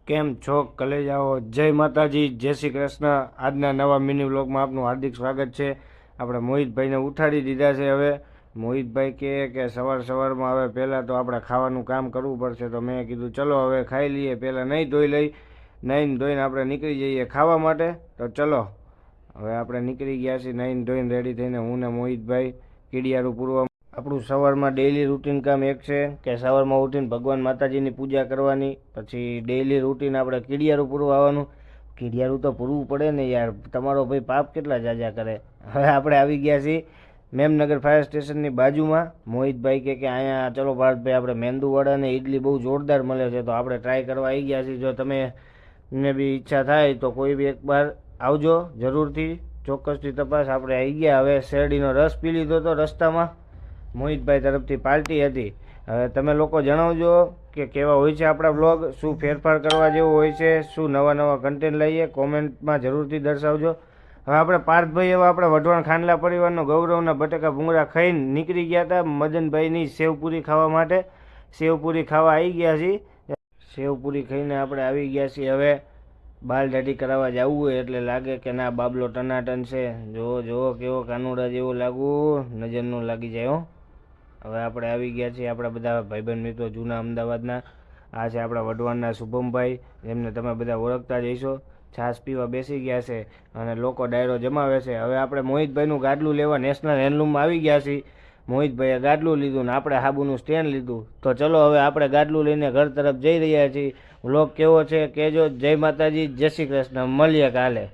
કેમ છો કલેજાઓ? જય માતાજી, જય શ્રી કૃષ્ણ. આજના નવા મિની વ્લોગમાં આપનું હાર્દિક સ્વાગત છે. આપણે મોહિતભાઈને ઉઠાડી દીધા છે. હવે મોહિતભાઈ કહે કે સવારમાં હવે પહેલાં તો આપણે ખાવાનું કામ કરવું પડશે. તો મેં કીધું ચલો હવે ખાઈ લઈએ, પહેલાં નહીં ધોઈ લઈ. નહીં ધોઈને આપણે નીકળી જઈએ ખાવા માટે. તો ચલો હવે આપણે નીકળી ગયા છીએ નહીં ધોઈને રેડી થઈને, હું ને મોહિતભાઈ કીડિયારું પૂરવા. આપણું સવારમાં ડેઈલી રૂટીન કામ એક છે કે સવારમાં ઉઠીને ભગવાન માતાજીની પૂજા કરવાની, પછી ડેઈલી રૂટીન આપણે કીડિયારું પૂરવા આવવાનું. કીડિયારું તો પૂરવું પડે ને યાર, તમારો ભાઈ પાપ કેટલા જાજા કરે. હવે આપણે આવી ગયા છીએ મેમનગર ફાયર સ્ટેશનની બાજુમાં. મોહિતભાઈ કે અહીંયા ચલો ભારતભાઈ આપણે મેંદુવડા અને ઇડલી બહુ જોરદાર મળે છે, તો આપણે ટ્રાય કરવા આવી ગયા છીએ. જો તમે ને બી ઈચ્છા થાય તો કોઈ બી એકવાર આવજો જરૂરથી, ચોક્કસથી તપાસ. આપણે આવી ગયા. હવે શેરડીનો રસ પી લીધો હતો રસ્તામાં, મોહિતભાઈ તરફથી પાર્ટી હતી. હવે તમે લોકો જણાવજો કે કેવા હોય છે આપણા બ્લોગ, શું ફેરફાર કરવા જેવું હોય છે, શું નવા કન્ટેન્ટ લઈએ, કોમેન્ટમાં જરૂરથી દર્શાવજો. હવે આપણે પાર્થભાઈ એવા આપણે વઢવાણ ખાંડલા પરિવારનો ગૌરવના બટેકા ભૂંગળા ખાઈને નીકળી ગયા હતા મદનભાઈની સેવપુરી ખાવા માટે. સેવપુરી ખાવા આવી ગયા છીએ. સેવપુરી ખાઈને આપણે આવી ગયા છીએ. હવે બાલ દાઢી કરાવવા જવું હોય એટલે લાગે કે ના બાબલો ટનાટન છે. જો કેવો કાનુડા જેવો લાગુ, નજર નો લાગી જાય હો. હવે આપણે આવી ગયા છીએ આપણા બધા ભાઈબંધ મિત્રો જૂના અમદાવાદના. આ છે આપણા વઢવાણના શુભમભાઈ, જેમને તમે બધા ઓળખતા જ હશો. છાશ પીવા બેસી ગયા છે અને લોકો ડાયરો જમાવે છે. હવે આપણે મોહિતભાઈનું ગાડલું લેવા નેશનલ હેન્ડલૂમમાં આવી ગયા છીએ. મોહિતભાઈએ ગાડલું લીધું ને આપણે હાબુનું સ્ટેન્ડ લીધું. તો ચલો હવે આપણે ગાડલું લઈને ઘર તરફ જઈ રહ્યા છીએ. વ્લોગ કેવો છે કહેજો. જય માતાજી, જય શ્રી કૃષ્ણ. મળીએ કાલે.